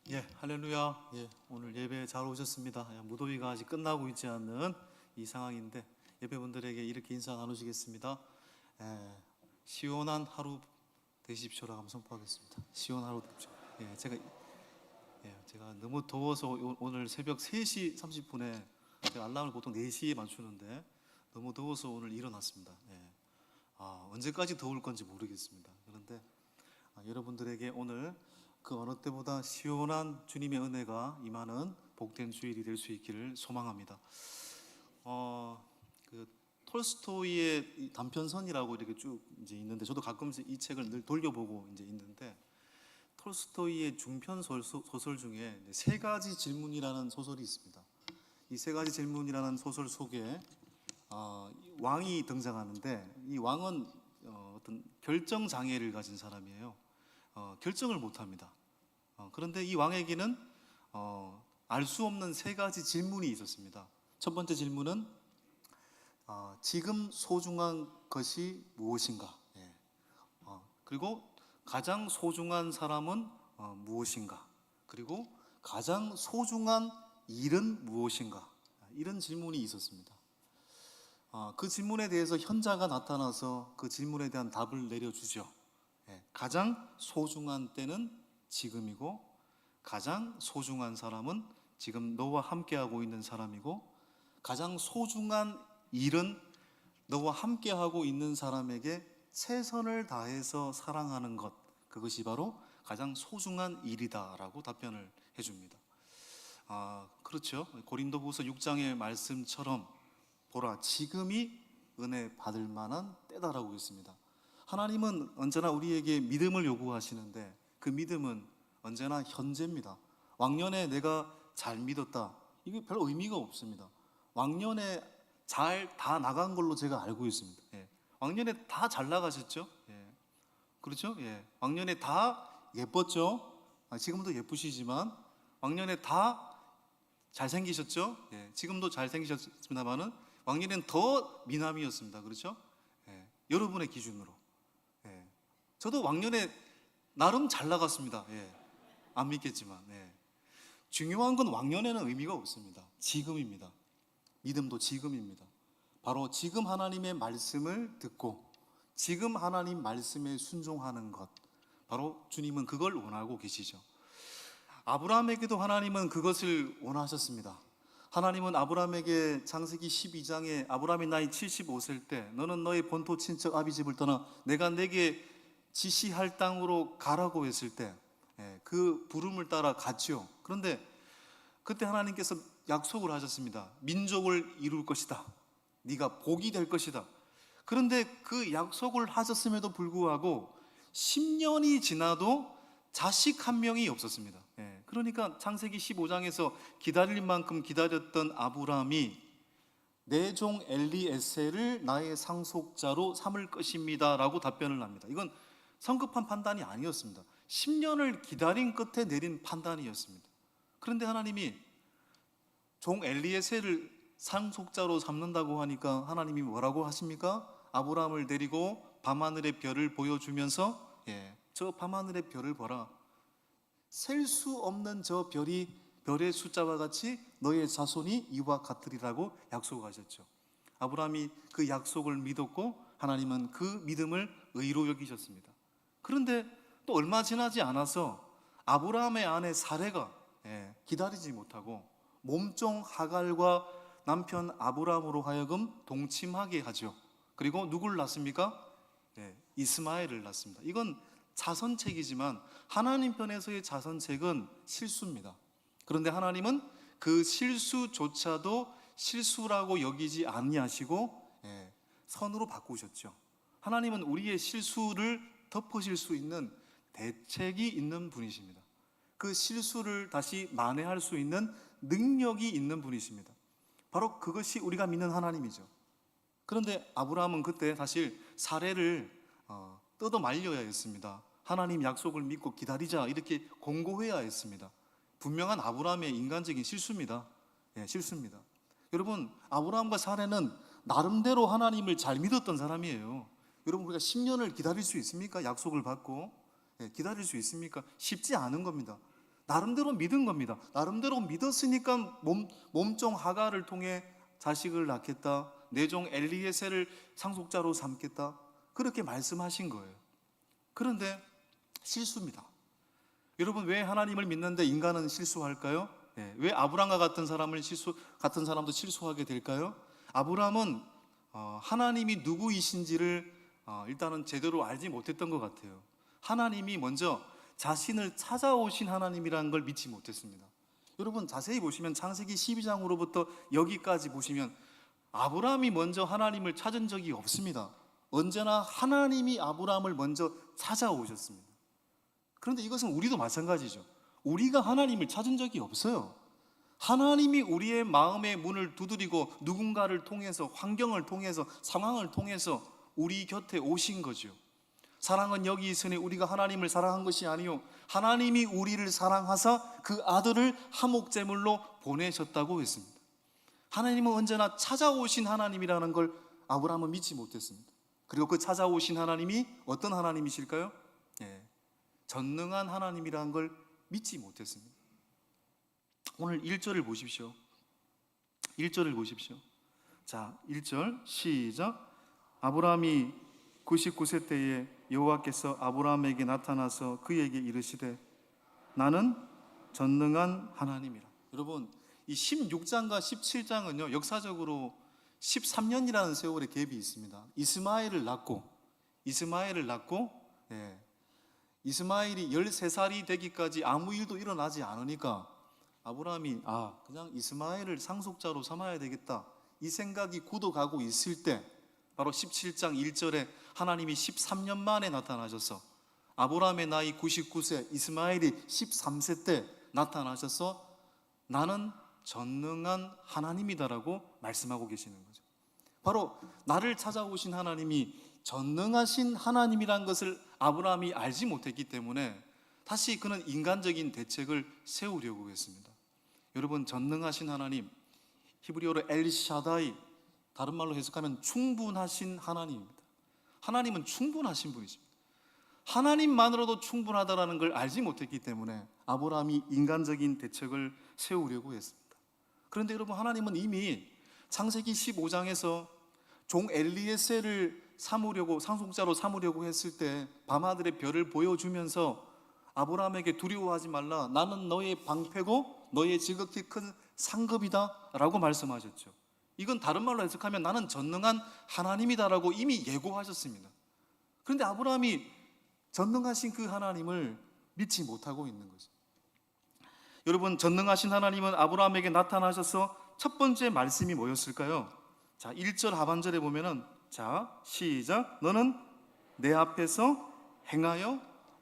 예, 할렐루야. 예, 오늘 예배 잘 오셨습니다. 무더위가 아직 끝나고 있지 않는 이 상황인데 예배분들에게 이렇게 인사 나누시겠습니다. 시원한 하루 되십시오라고 한번 선포하겠습니다. 시원한 하루 되십시오. 제가 너무 더워서 오늘 새벽 3시 30분에 제가 알람을 보통 4시에 맞추는데 너무 더워서 오늘 일어났습니다. 언제까지 더울 건지 모르겠습니다. 그런데 여러분들에게 오늘 그 어느 때보다 시원한 주님의 은혜가 임하는 복된 주일이 될 수 있기를 소망합니다. 그 톨스토이의 이 단편선이라고 이렇게 쭉 이제 있는데 저도 가끔씩 이 책을 늘 돌려보고 이제 있는데 톨스토이의 중편 소설 중에 세 가지 질문이라는 소설이 있습니다. 이 세 가지 질문이라는 소설 속에 왕이 등장하는데 이 왕은 어떤 결정 장애를 가진 사람이에요. 결정을 못합니다. 그런데 이 왕에게는 알 수 없는 세 가지 질문이 있었습니다. 첫 번째 질문은 지금 소중한 것이 무엇인가? 그리고 가장 소중한 사람은 무엇인가? 그리고 가장 소중한 일은 무엇인가? 이런 질문이 있었습니다. 그 질문에 대해서 현자가 나타나서 그 질문에 대한 답을 내려주죠. 가장 소중한 때는 지금이고 가장 소중한 사람은 지금 너와 함께하고 있는 사람이고 가장 소중한 일은 너와 함께하고 있는 사람에게 최선을 다해서 사랑하는 것, 그것이 바로 가장 소중한 일이다라고 답변을 해줍니다. 그렇죠. 고린도후서 6장의 말씀처럼 보라, 지금이 은혜 받을 만한 때다라고 했습니다. 하나님은 언제나 우리에게 믿음을 요구하시는데 그 믿음은 언제나 현재입니다. 왕년에 내가 잘 믿었다, 이게 별 의미가 없습니다. 왕년에 잘 다 나간 걸로 제가 알고 있습니다. 왕년에 다 잘 나가셨죠? 그렇죠? 왕년에 다 예뻤죠? 지금도 예쁘시지만 왕년에 다 잘생기셨죠? 지금도 잘생기셨습니다만은 왕년에는 더 미남이었습니다. 그렇죠? 여러분의 기준으로. 저도 왕년에 나름 잘 나갔습니다. 안 믿겠지만. 중요한 건 왕년에는 의미가 없습니다. 지금입니다. 믿음도 지금입니다. 바로 지금 하나님의 말씀을 듣고 지금 하나님 말씀에 순종하는 것, 바로 주님은 그걸 원하고 계시죠. 아브라함에게도 하나님은 그것을 원하셨습니다. 하나님은 아브라함에게 창세기 12장에 아브라함이 나이 75세일 때 너는 너의 본토 친척 아비 집을 떠나 내가 내게 지시할 땅으로 가라고 했을 때 그 부름을 따라 갔죠. 그런데 그때 하나님께서 약속을 하셨습니다. 민족을 이룰 것이다. 네가 복이 될 것이다. 그런데 그 약속을 하셨음에도 불구하고 10년이 지나도 자식 한 명이 없었습니다. 그러니까 창세기 15장에서 기다릴 만큼 기다렸던 아브라함이 내 종 엘리에셀을 나의 상속자로 삼을 것입니다 라고 답변을 합니다. 이건 성급한 판단이 아니었습니다. 10년을 기다린 끝에 내린 판단이었습니다. 그런데 하나님이 종 엘리에셀을 상속자로 삼는다고 하니까 하나님이 뭐라고 하십니까? 아브라함을 데리고 밤하늘의 별을 보여주면서 저 밤하늘의 별을 보라, 셀 수 없는 저 별이 별의 숫자와 같이 너의 자손이 이와 같으리라고 약속하셨죠. 아브라함이 그 약속을 믿었고 하나님은 그 믿음을 의로 여기셨습니다. 그런데 또 얼마 지나지 않아서 아브라함의 아내 사레가 기다리지 못하고 몸종 하갈과 남편 아브라함으로 하여금 동침하게 하죠. 그리고 누굴 낳습니까? 이스마엘을 낳습니다. 이건 자선책이지만 하나님 편에서의 자선책은 실수입니다. 그런데 하나님은 그 실수조차도 실수라고 여기지 아니하시고 선으로 바꾸셨죠. 하나님은 우리의 실수를 덮으실 수 있는 대책이 있는 분이십니다. 그 실수를 다시 만회할 수 있는 능력이 있는 분이십니다. 바로 그것이 우리가 믿는 하나님이죠. 그런데 아브라함은 그때 사실 사례를 뜯어 말려야 했습니다. 하나님 약속을 믿고 기다리자 이렇게 공고해야 했습니다. 분명한 아브라함의 인간적인 실수입니다. 실수입니다. 여러분, 아브라함과 사례는 나름대로 하나님을 잘 믿었던 사람이에요. 여러분, 우리가 10년을 기다릴 수 있습니까? 약속을 받고 기다릴 수 있습니까? 쉽지 않은 겁니다. 나름대로 믿은 겁니다. 나름대로 믿었으니까 몸종 하갈을 통해 자식을 낳겠다, 내종 엘리에셀을 상속자로 삼겠다, 그렇게 말씀하신 거예요. 그런데 실수입니다. 여러분, 왜 하나님을 믿는데 인간은 실수할까요? 왜 아브람과 같은 사람도 실수하게 될까요? 아브람은 하나님이 누구이신지를 일단은 제대로 알지 못했던 것 같아요. 하나님이 먼저 자신을 찾아오신 하나님이라는 걸 믿지 못했습니다. 여러분, 자세히 보시면 창세기 12장으로부터 여기까지 보시면 아브람이 먼저 하나님을 찾은 적이 없습니다. 언제나 하나님이 아브람을 먼저 찾아오셨습니다. 그런데 이것은 우리도 마찬가지죠. 우리가 하나님을 찾은 적이 없어요. 하나님이 우리의 마음의 문을 두드리고 누군가를 통해서, 환경을 통해서, 상황을 통해서 우리 곁에 오신 거죠. 사랑은 여기 있으니 우리가 하나님을 사랑한 것이 아니요 하나님이 우리를 사랑하사 그 아들을 화목제물로 보내셨다고 했습니다. 하나님은 언제나 찾아오신 하나님이라는 걸 아브라함은 믿지 못했습니다. 그리고 그 찾아오신 하나님이 어떤 하나님이실까요? 전능한 하나님이라는 걸 믿지 못했습니다. 오늘 1절을 보십시오. 1절을 보십시오. 자, 1절 시작. 아브라함이 99세 때에 여호와께서 아브라함에게 나타나서 그에게 이르시되 나는 전능한 하나님이라. 여러분, 이 16장과 17장은요 역사적으로 13년이라는 세월의 갭이 있습니다. 이스마엘을 낳고 이스마엘이 13살이 되기까지 아무 일도 일어나지 않으니까 아브라함이 그냥 이스마엘을 상속자로 삼아야 되겠다, 이 생각이 굳어가고 있을 때 바로 17장 1절에 하나님이 13년 만에 나타나셔서 아브라함의 나이 99세, 이스마엘이 13세 때 나타나셔서 나는 전능한 하나님이다라고 말씀하고 계시는 거죠. 바로 나를 찾아오신 하나님이 전능하신 하나님이란 것을 아브라함이 알지 못했기 때문에 다시 그는 인간적인 대책을 세우려고 했습니다. 여러분, 전능하신 하나님, 히브리어로 엘샤다이, 다른 말로 해석하면 충분하신 하나님입니다. 하나님은 충분하신 분이십니다. 하나님만으로도 충분하다라는 걸 알지 못했기 때문에 아브라함이 인간적인 대책을 세우려고 했습니다. 그런데 여러분, 하나님은 이미 창세기 15장에서 종 엘리에셀을 상속자로 삼으려고 했을 때 밤하늘의 별을 보여주면서 아브라함에게 두려워하지 말라, 나는 너의 방패고 너의 지극히 큰 상급이다 라고 말씀하셨죠. 이건 다른 말로 해석하면 나는 전능한 하나님이다라고 이미 예고하셨습니다. 그런데 아브라함이 전능하신 그 하나님을 믿지 못하고 있는 거죠. 여러분, 전능하신 하나님은 아브라함에게 나타나셔서 첫 번째 말씀이 뭐였을까요? 자, 1절 하반절에 보면은, 자, 시작. 너는 내 앞에서 행하여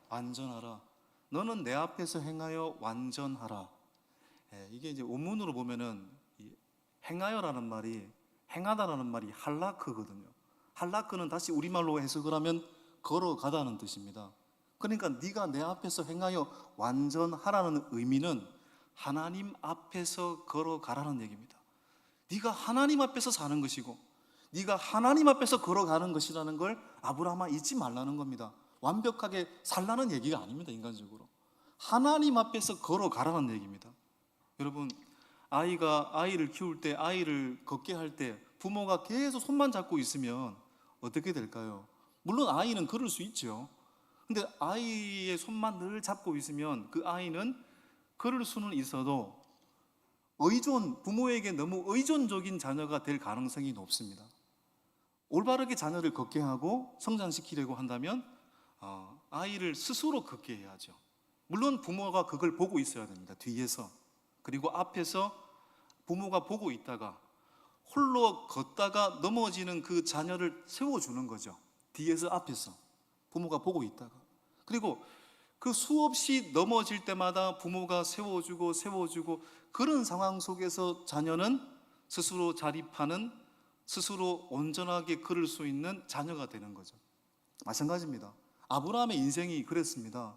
완전하라. 너는 내 앞에서 행하여 완전하라. 이게 이제 원문으로 보면은 행하여라는 말이, 행하다라는 말이 할라크거든요. 할라크는 다시 우리말로 해석을 하면 걸어가다는 뜻입니다. 그러니까 네가 내 앞에서 행하여 완전하라는 의미는 하나님 앞에서 걸어가라는 얘기입니다. 네가 하나님 앞에서 사는 것이고 네가 하나님 앞에서 걸어가는 것이라는 걸 아브라함아 잊지 말라는 겁니다. 완벽하게 살라는 얘기가 아닙니다. 인간적으로 하나님 앞에서 걸어가라는 얘기입니다. 여러분, 아이를 키울 때, 아이를 걷게 할 때 부모가 계속 손만 잡고 있으면 어떻게 될까요? 물론 아이는 걸을 수 있죠. 근데 아이의 손만 늘 잡고 있으면 그 아이는 걸을 수는 있어도 부모에게 너무 의존적인 자녀가 될 가능성이 높습니다. 올바르게 자녀를 걷게 하고 성장시키려고 한다면 아이를 스스로 걷게 해야죠. 물론 부모가 그걸 보고 있어야 됩니다. 뒤에서. 그리고 앞에서 부모가 보고 있다가 홀로 걷다가 넘어지는 그 자녀를 세워주는 거죠. 뒤에서 앞에서 부모가 보고 있다가, 그리고 그 수없이 넘어질 때마다 부모가 세워주고 그런 상황 속에서 자녀는 스스로 자립하는, 스스로 온전하게 걸을 수 있는 자녀가 되는 거죠. 마찬가지입니다. 아브라함의 인생이 그랬습니다.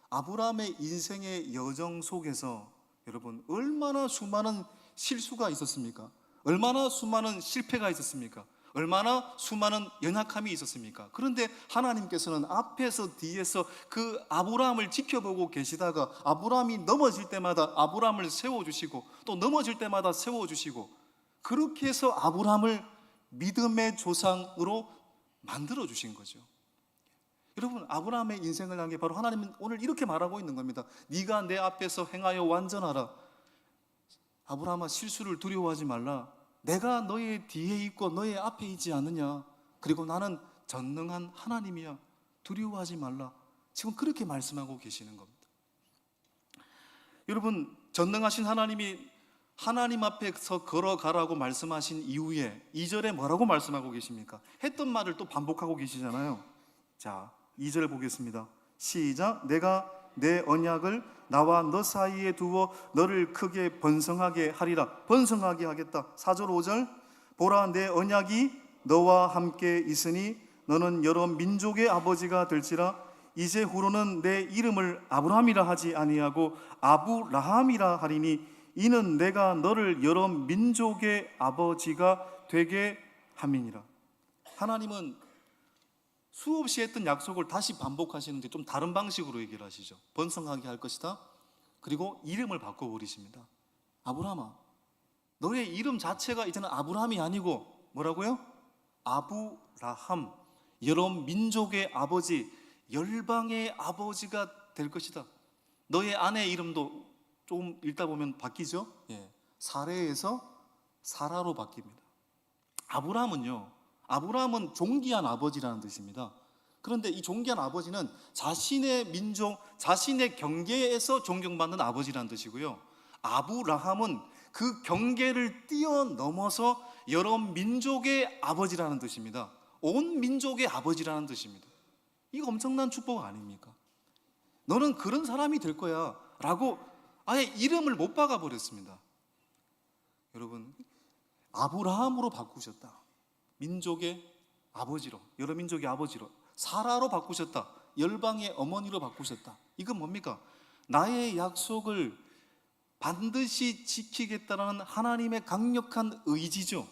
아브라함의 인생의 여정 속에서 여러분, 얼마나 수많은 실수가 있었습니까? 얼마나 수많은 실패가 있었습니까? 얼마나 수많은 연약함이 있었습니까? 그런데 하나님께서는 앞에서 뒤에서 그 아브라함을 지켜보고 계시다가 아브라함이 넘어질 때마다 아브라함을 세워주시고 또 넘어질 때마다 세워주시고 그렇게 해서 아브라함을 믿음의 조상으로 만들어주신 거죠. 여러분, 아브라함의 인생을 향해 바로 하나님은 오늘 이렇게 말하고 있는 겁니다. 네가 내 앞에서 행하여 완전하라. 아브라함아, 실수를 두려워하지 말라. 내가 너의 뒤에 있고 너의 앞에 있지 않느냐. 그리고 나는 전능한 하나님이야. 두려워하지 말라. 지금 그렇게 말씀하고 계시는 겁니다. 여러분, 전능하신 하나님이 하나님 앞에서 걸어가라고 말씀하신 이후에 2절에 뭐라고 말씀하고 계십니까? 했던 말을 또 반복하고 계시잖아요. 자, 2절 보겠습니다. 시작. 내가 내 언약을 나와 너 사이에 두어 너를 크게 번성하게 하리라. 번성하게 하겠다. 4절 5절. 보라, 내 언약이 너와 함께 있으니 너는 여러 민족의 아버지가 될지라. 이제 후로는 내 이름을 아브라함이라 하지 아니하고 아브라함이라 하리니 이는 내가 너를 여러 민족의 아버지가 되게 함이니라. 하나님은 수없이 했던 약속을 다시 반복하시는데 좀 다른 방식으로 얘기를 하시죠. 번성하게 할 것이다. 그리고 이름을 바꿔버리십니다. 아브라함아, 너의 이름 자체가 이제는 아브라함이 아니고 뭐라고요? 아브라함, 여러 민족의 아버지, 열방의 아버지가 될 것이다. 너의 아내 이름도 조금 읽다 보면 바뀌죠. 사레에서 사라로 바뀝니다. 아브라함은 존귀한 아버지라는 뜻입니다. 그런데 이 존귀한 아버지는 자신의 민족, 자신의 경계에서 존경받는 아버지라는 뜻이고요. 아브라함은 그 경계를 뛰어넘어서 여러 민족의 아버지라는 뜻입니다. 온 민족의 아버지라는 뜻입니다. 이거 엄청난 축복 아닙니까? 너는 그런 사람이 될 거야 라고 아예 이름을 못 박아버렸습니다. 여러분, 아브라함으로 바꾸셨다. 민족의 아버지로, 여러 민족의 아버지로, 사라로 바꾸셨다. 열방의 어머니로 바꾸셨다. 이건 뭡니까? 나의 약속을 반드시 지키겠다는 하나님의 강력한 의지죠.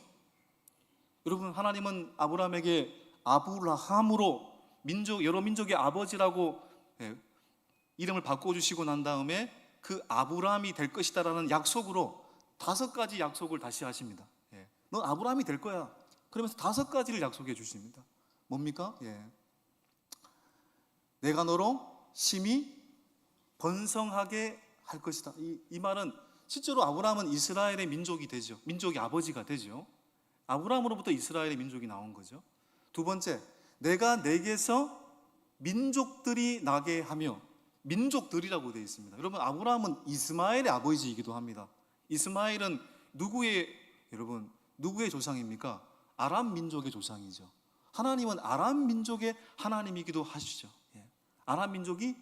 여러분, 하나님은 아브라함에게 아브라함으로 여러 민족의 아버지라고 이름을 바꿔주시고 난 다음에 그 아브라함이 될 것이다라는 약속으로 5가지 약속을 다시 하십니다. 넌 아브라함이 될 거야. 그러면서 5가지를 약속해 주십니다. 뭡니까? 내가 너로 심히 번성하게 할 것이다. 이 말은 실제로 아브라함은 이스라엘의 민족이 되죠. 민족의 아버지가 되죠. 아브라함으로부터 이스라엘의 민족이 나온 거죠. 2번째, 내가 내게서 민족들이 나게 하며, 민족들이라고 되어 있습니다. 여러분, 아브라함은 이스마엘의 아버지이기도 합니다. 이스마엘은 누구의 조상입니까? 아람 민족의 조상이죠. 하나님은 아람 민족의 하나님이기도 하시죠. 아람 민족이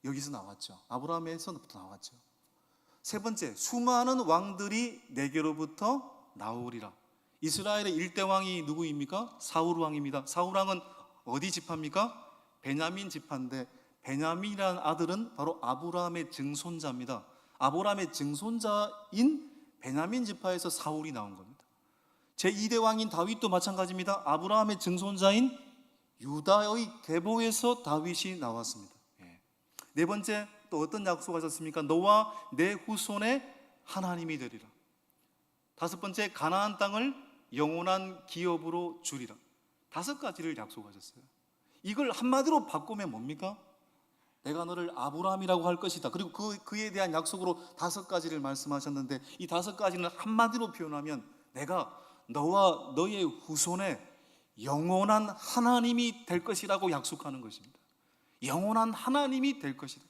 여기서 나왔죠. 아브라함에서부터 나왔죠. 3번째, 수많은 왕들이 내게로부터 나오리라. 이스라엘의 1대 왕이 누구입니까? 사울 왕입니다. 사울 왕은 어디 지파입니까? 베냐민 지파인데 베냐민이라는 아들은 바로 아브라함의 증손자입니다. 아브라함의 증손자인 베냐민 지파에서 사울이 나온 겁니다. 제2대 왕인 다윗도 마찬가지입니다. 아브라함의 증손자인 유다의 계보에서 다윗이 나왔습니다. 4번째, 또 어떤 약속하셨습니까? 너와 내 후손의 하나님이 되리라. 5번째, 가나안 땅을 영원한 기업으로 주리라. 5가지를 약속하셨어요. 이걸 한마디로 바꾸면 뭡니까? 내가 너를 아브라함이라고 할 것이다. 그리고 그에 대한 약속으로 5가지를 말씀하셨는데 이 5가지는 한마디로 표현하면 내가 너와 너의 후손의 영원한 하나님이 될 것이라고 약속하는 것입니다. 영원한 하나님이 될 것이다.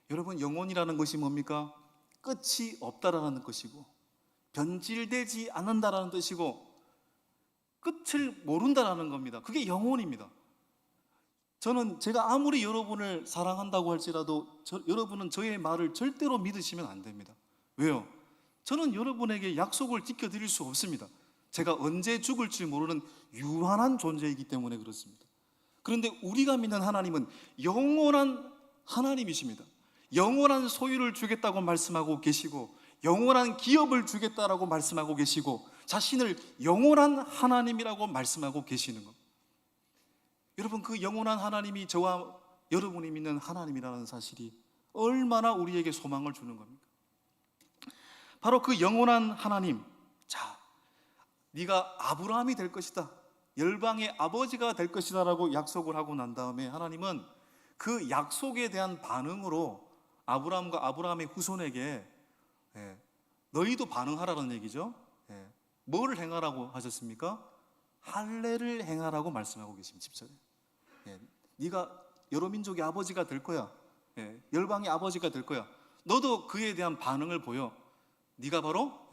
여러분, 영원이라는 것이 뭡니까? 끝이 없다라는 것이고 변질되지 않는다라는 뜻이고 끝을 모른다라는 겁니다. 그게 영혼입니다. 저는 제가 아무리 여러분을 사랑한다고 할지라도 여러분은 저의 말을 절대로 믿으시면 안 됩니다. 왜요? 저는 여러분에게 약속을 지켜드릴 수 없습니다. 제가 언제 죽을지 모르는 유한한 존재이기 때문에 그렇습니다. 그런데 우리가 믿는 하나님은 영원한 하나님이십니다. 영원한 소유를 주겠다고 말씀하고 계시고 영원한 기업을 주겠다라고 말씀하고 계시고 자신을 영원한 하나님이라고 말씀하고 계시는 겁니다. 여러분, 그 영원한 하나님이 저와 여러분이 믿는 하나님이라는 사실이 얼마나 우리에게 소망을 주는 겁니까? 바로 그 영원한 하나님, 자, 네가 아브라함이 될 것이다, 열방의 아버지가 될 것이다 라고 약속을 하고 난 다음에 하나님은 그 약속에 대한 반응으로 아브라함과 아브라함의 후손에게 너희도 반응하라는 얘기죠. 뭘 행하라고 하셨습니까? 할례를 행하라고 말씀하고 계십니다. 10절에 네가 여러 민족의 아버지가 될 거야, 열방의 아버지가 될 거야. 너도 그에 대한 반응을 보여. 네가 바로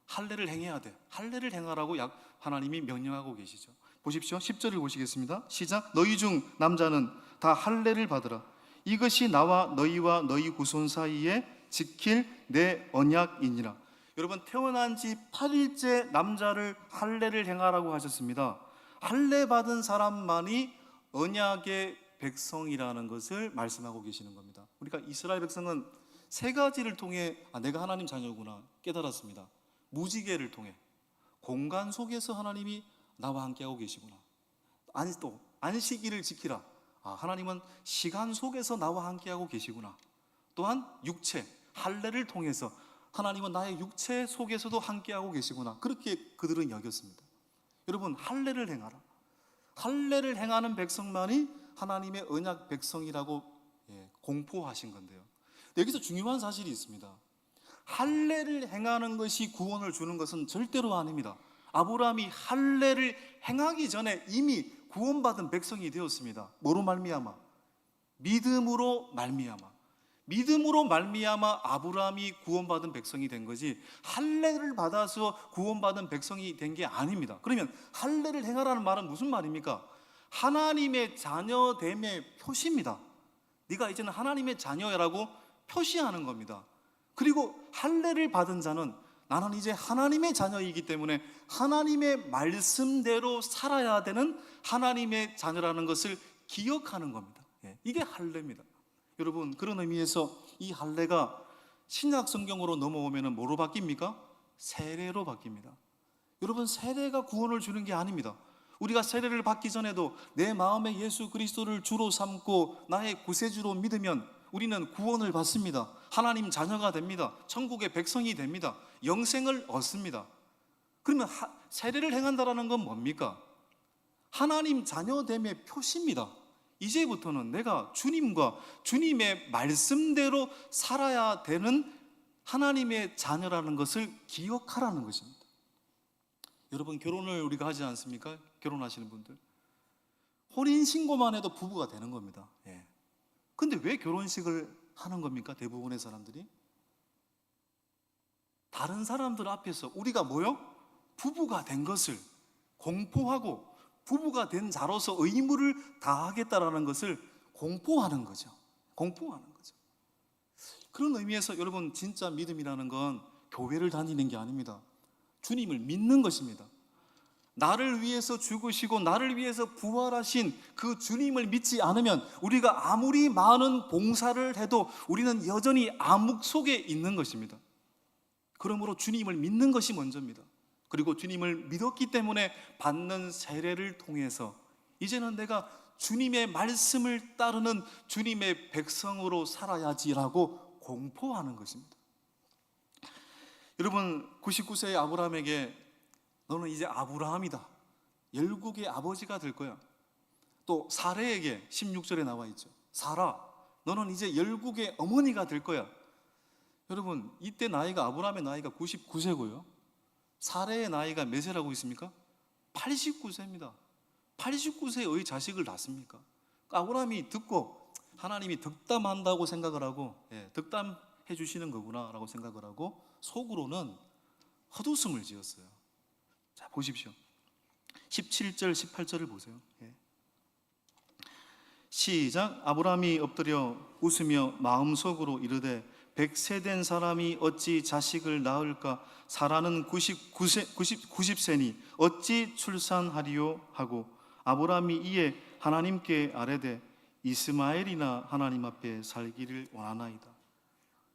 할례를 행해야 돼. 할례를 행하라고 하나님이 명령하고 계시죠. 보십시오. 10절을 보시겠습니다. 시작. 너희 중 남자는 다 할례를 받으라. 이것이 나와 너희와 너희 후손 사이에 지킬 내 언약이니라. 여러분, 태어난 지 8일째 남자를 할례를 행하라고 하셨습니다. 할례 받은 사람만이 언약의 백성이라는 것을 말씀하고 계시는 겁니다. 우리가 이스라엘 백성은 세 가지를 통해 내가 하나님 자녀구나 깨달았습니다. 무지개를 통해, 공간 속에서 하나님이 나와 함께하고 계시구나. 또 안식일을 지키라. 하나님은 시간 속에서 나와 함께하고 계시구나. 또한 육체, 할례를 통해서 하나님은 나의 육체 속에서도 함께하고 계시구나. 그렇게 그들은 여겼습니다. 여러분, 할례를 행하라. 할례를 행하는 백성만이 하나님의 언약 백성이라고 공포하신 건데요. 여기서 중요한 사실이 있습니다. 할례를 행하는 것이 구원을 주는 것은 절대로 아닙니다. 아브라함이 할례를 행하기 전에 이미 구원받은 백성이 되었습니다. 뭐로 말미암아? 믿음으로 말미암아. 믿음으로 말미암아 아브라함이 구원받은 백성이 된 거지, 할례를 받아서 구원받은 백성이 된 게 아닙니다. 그러면 할례를 행하라는 말은 무슨 말입니까? 하나님의 자녀됨의 표시입니다. 네가 이제는 하나님의 자녀라고 표시하는 겁니다. 그리고 할례를 받은 자는 나는 이제 하나님의 자녀이기 때문에 하나님의 말씀대로 살아야 되는 하나님의 자녀라는 것을 기억하는 겁니다. 이게 할례입니다. 여러분, 그런 의미에서 이 할례가 신약 성경으로 넘어오면 뭐로 바뀝니까? 세례로 바뀝니다. 여러분, 세례가 구원을 주는 게 아닙니다. 우리가 세례를 받기 전에도 내 마음에 예수 그리스도를 주로 삼고 나의 구세주로 믿으면 우리는 구원을 받습니다. 하나님 자녀가 됩니다. 천국의 백성이 됩니다. 영생을 얻습니다. 그러면 세례를 행한다는 건 뭡니까? 하나님 자녀됨의 표시입니다. 이제부터는 내가 주님과 주님의 말씀대로 살아야 되는 하나님의 자녀라는 것을 기억하라는 것입니다. 여러분, 결혼을 우리가 하지 않습니까? 결혼하시는 분들, 혼인신고만 해도 부부가 되는 겁니다. 근데 왜 결혼식을 하는 겁니까? 대부분의 사람들이 다른 사람들 앞에서 우리가 부부가 된 것을 공포하고 부부가 된 자로서 의무를 다하겠다라는 것을 공포하는 거죠. 공포하는 거죠. 그런 의미에서 여러분, 진짜 믿음이라는 건 교회를 다니는 게 아닙니다. 주님을 믿는 것입니다. 나를 위해서 죽으시고 나를 위해서 부활하신 그 주님을 믿지 않으면 우리가 아무리 많은 봉사를 해도 우리는 여전히 암흑 속에 있는 것입니다. 그러므로 주님을 믿는 것이 먼저입니다. 그리고 주님을 믿었기 때문에 받는 세례를 통해서 이제는 내가 주님의 말씀을 따르는 주님의 백성으로 살아야지라고 공포하는 것입니다. 여러분, 99세의 아브라함에게 너는 이제 아브라함이다, 열국의 아버지가 될 거야. 또 사레에게 16절에 나와 있죠. 사라, 너는 이제 열국의 어머니가 될 거야. 여러분, 이때 나이가, 아브라함의 나이가 99세고요 사레의 나이가 몇 세라고 있습니까? 89세입니다 89세의 자식을 낳습니까? 아브라함이 듣고 하나님이 덕담한다고 생각을 하고 덕담해 주시는 거구나 라고 생각을 하고 속으로는 헛웃음을 지었어요. 자, 보십시오. 17절 18절을 보세요. 시작. 아브라함이 엎드려 웃으며 마음속으로 이르되 100세 된 사람이 어찌 자식을 낳을까? 사라는 90세니 어찌 출산하리요? 하고 아브라함이 이에 하나님께 아뢰되 이스마엘이나 하나님 앞에 살기를 원하나이다.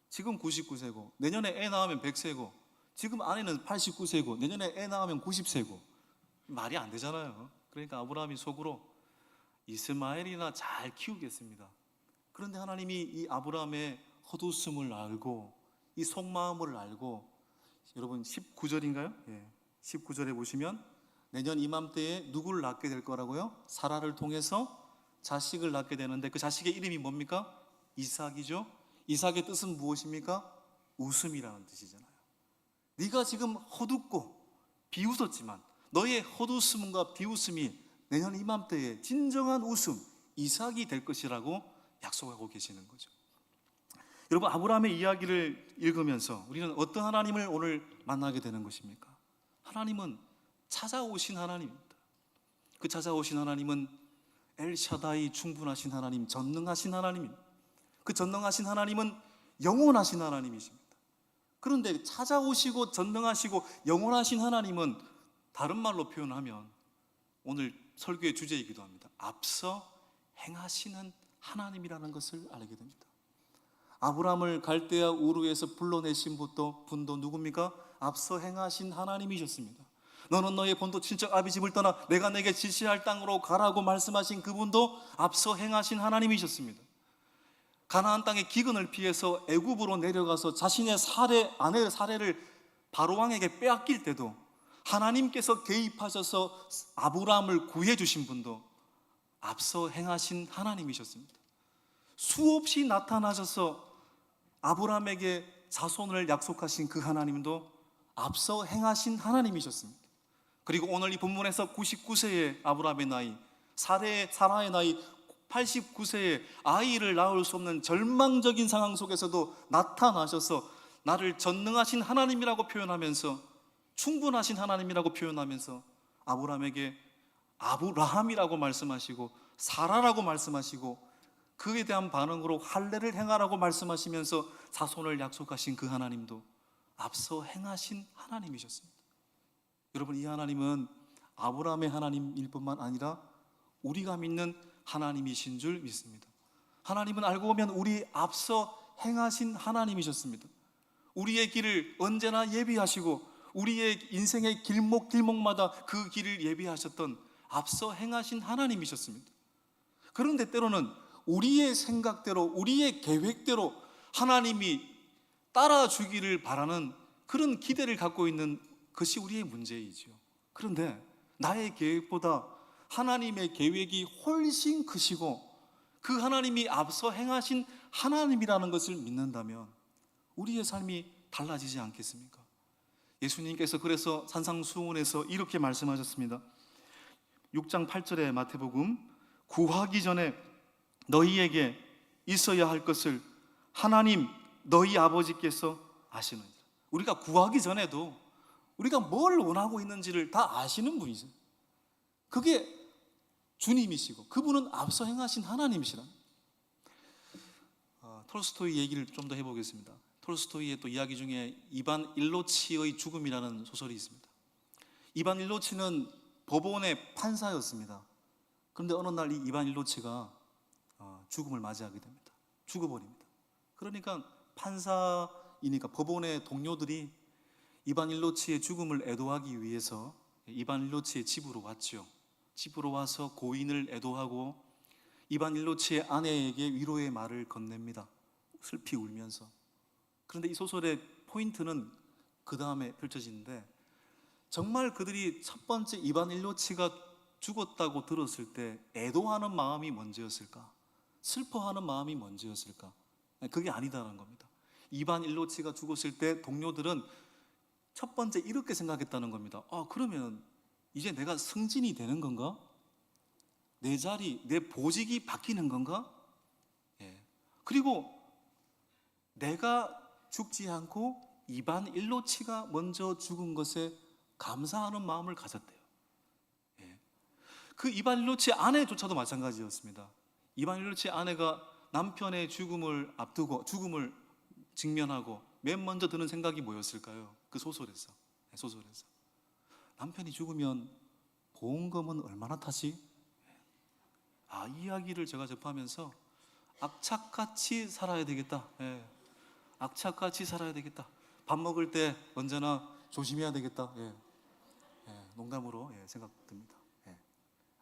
지금 99세고 내년에 애 낳으면 100세고 지금 아내는 89세고 내년에 애 낳으면 90세고 말이 안 되잖아요. 그러니까 아브라함이 속으로 이스마엘이나 잘 키우겠습니다. 그런데 하나님이 이 아브라함의 헛웃음을 알고 이 속마음을 알고, 여러분 19절인가요? 예. 19절에 보시면 내년 이맘때에 누구를 낳게 될 거라고요? 사라를 통해서 자식을 낳게 되는데 그 자식의 이름이 뭡니까? 이삭이죠. 이삭의 뜻은 무엇입니까? 웃음이라는 뜻이잖아요. 네가 지금 헛웃고 비웃었지만 너의 헛웃음과 비웃음이 내년 이맘때에 진정한 웃음, 이삭이 될 것이라고 약속하고 계시는 거죠. 여러분, 아브라함의 이야기를 읽으면서 우리는 어떤 하나님을 오늘 만나게 되는 것입니까? 하나님은 찾아오신 하나님입니다. 그 찾아오신 하나님은 엘샤다이, 충분하신 하나님, 전능하신 하나님입니다. 그 전능하신 하나님은 영원하신 하나님이십니다. 그런데 찾아오시고 전능하시고 영원하신 하나님은 다른 말로 표현하면 오늘 설교의 주제이기도 합니다. 앞서 행하시는 하나님이라는 것을 알게 됩니다. 아브라함을 갈대아 우르에서 불러내신 분도 누굽니까? 앞서 행하신 하나님이셨습니다. 너는 너의 본토 친척 아비 집을 떠나 내가 내게 지시할 땅으로 가라고 말씀하신 그분도 앞서 행하신 하나님이셨습니다. 가나안 땅의 기근을 피해서 애굽으로 내려가서 자신의 아내의 사례를 바로왕에게 빼앗길 때도 하나님께서 개입하셔서 아브라함을 구해 주신 분도 앞서 행하신 하나님이셨습니다. 수없이 나타나셔서 아브라함에게 자손을 약속하신 그 하나님도 앞서 행하신 하나님이셨습니다. 그리고 오늘 이 본문에서 99세의 아브라함의 나이, 사라의 나이 89세에 아이를 낳을 수 없는 절망적인 상황 속에서도 나타나셔서 나를 전능하신 하나님이라고 표현하면서, 충분하신 하나님이라고 표현하면서 아브라함에게 아브라함이라고 말씀하시고 사라라고 말씀하시고 그에 대한 반응으로 할례를 행하라고 말씀하시면서 자손을 약속하신 그 하나님도 앞서 행하신 하나님이셨습니다. 여러분, 이 하나님은 아브라함의 하나님일 뿐만 아니라 우리가 믿는 하나님이신 줄 믿습니다. 하나님은 알고 보면 우리 앞서 행하신 하나님이셨습니다. 우리의 길을 언제나 예비하시고 우리의 인생의 길목마다 그 길을 예비하셨던 앞서 행하신 하나님이셨습니다. 그런데 때로는 우리의 생각대로, 우리의 계획대로 하나님이 따라주기를 바라는 그런 기대를 갖고 있는 것이 우리의 문제이죠. 그런데 나의 계획보다 하나님의 계획이 훨씬 크시고 그 하나님이 앞서 행하신 하나님이라는 것을 믿는다면 우리의 삶이 달라지지 않겠습니까? 예수님께서 그래서 산상수훈에서 이렇게 말씀하셨습니다. 6장 8절에 마태복음, 구하기 전에 너희에게 있어야 할 것을 하나님 너희 아버지께서 아시느니라. 우리가 구하기 전에도 우리가 뭘 원하고 있는지를 다 아시는 분이세요. 그게 주님이시고 그분은 앞서 행하신 하나님이시라. 톨스토이 얘기를 좀 더 해보겠습니다. 톨스토이의 또 이야기 중에 이반 일로치의 죽음이라는 소설이 있습니다. 이반 일로치는 법원의 판사였습니다. 그런데 어느 날 이 이반 일로치가 죽음을 맞이하게 됩니다. 죽어버립니다. 그러니까 판사이니까 법원의 동료들이 이반 일로치의 죽음을 애도하기 위해서 이반 일로치의 집으로 왔죠. 집으로 와서 고인을 애도하고 이반 일로치의 아내에게 위로의 말을 건넵니다. 슬피 울면서. 그런데 이 소설의 포인트는 그 다음에 펼쳐지는데, 정말 그들이 첫 번째 이반 일로치가 죽었다고 들었을 때 애도하는 마음이 먼저였을까? 슬퍼하는 마음이 먼저였을까? 그게 아니다라는 겁니다. 이반 일로치가 죽었을 때 동료들은 첫 번째 이렇게 생각했다는 겁니다. 그러면 이제 내가 승진이 되는 건가? 내 자리, 내 보직이 바뀌는 건가? 그리고 내가 죽지 않고 이반 일로치가 먼저 죽은 것에 감사하는 마음을 가졌대요. 그 이반 일로치 아내조차도 마찬가지였습니다. 이반 일로치 아내가 남편의 죽음을 앞두고 죽음을 직면하고 맨 먼저 드는 생각이 뭐였을까요? 그 소설에서 남편이 죽으면 보험금은 얼마나 타지? 이 이야기를 제가 접하면서 악착같이 살아야 되겠다. 악착같이 살아야 되겠다. 밥 먹을 때 언제나 조심해야 되겠다. 예. 농담으로 생각됩니다.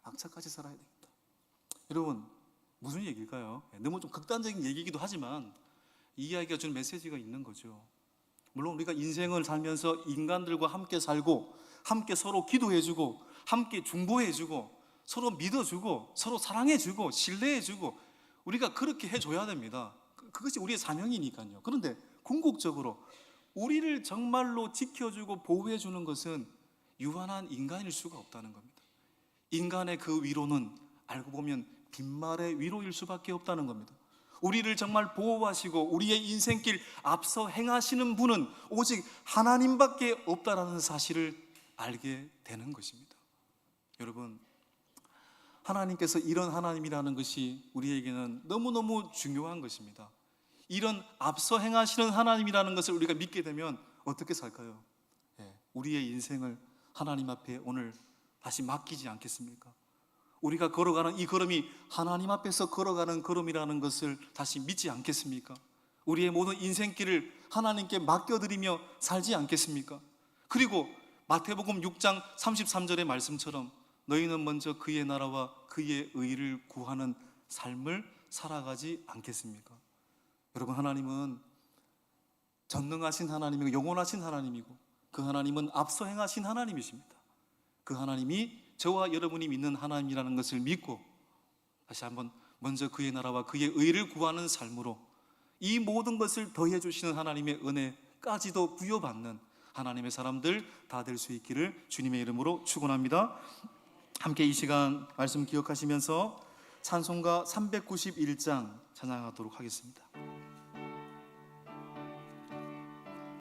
악착같이 살아야 되겠다. 여러분, 무슨 얘기일까요? 너무 좀 극단적인 얘기이기도 하지만 이 이야기가 주는 메시지가 있는 거죠. 물론 우리가 인생을 살면서 인간들과 함께 살고, 함께 서로 기도해주고, 함께 중보해주고, 서로 믿어주고, 서로 사랑해주고, 신뢰해주고, 우리가 그렇게 해줘야 됩니다. 그것이 우리의 사명이니까요. 그런데 궁극적으로 우리를 정말로 지켜주고 보호해주는 것은 유한한 인간일 수가 없다는 겁니다. 인간의 그 위로는 알고 보면 빈말의 위로일 수밖에 없다는 겁니다. 우리를 정말 보호하시고 우리의 인생길 앞서 행하시는 분은 오직 하나님밖에 없다는 사실을 알게 되는 것입니다. 여러분, 하나님께서 이런 하나님이라는 것이 우리에게는 너무너무 중요한 것입니다. 이런 앞서 행하시는 하나님이라는 것을 우리가 믿게 되면 어떻게 살까요? 우리의 인생을 하나님 앞에 오늘 다시 맡기지 않겠습니까? 우리가 걸어가는 이 걸음이 하나님 앞에서 걸어가는 걸음이라는 것을 다시 믿지 않겠습니까? 우리의 모든 인생길을 하나님께 맡겨드리며 살지 않겠습니까? 그리고 마태복음 6장 33절의 말씀처럼 너희는 먼저 그의 나라와 그의 의를 구하는 삶을 살아가지 않겠습니까? 여러분, 하나님은 전능하신 하나님이고 영원하신 하나님이고 그 하나님은 앞서 행하신 하나님이십니다. 그 하나님이 저와 여러분이 믿는 하나님이라는 것을 믿고 다시 한번 먼저 그의 나라와 그의 의를 구하는 삶으로 이 모든 것을 더해 주시는 하나님의 은혜까지도 부여받는 하나님의 사람들 다 될 수 있기를 주님의 이름으로 축원합니다. 함께 이 시간 말씀 기억하시면서 찬송가 391장 찬양하도록 하겠습니다.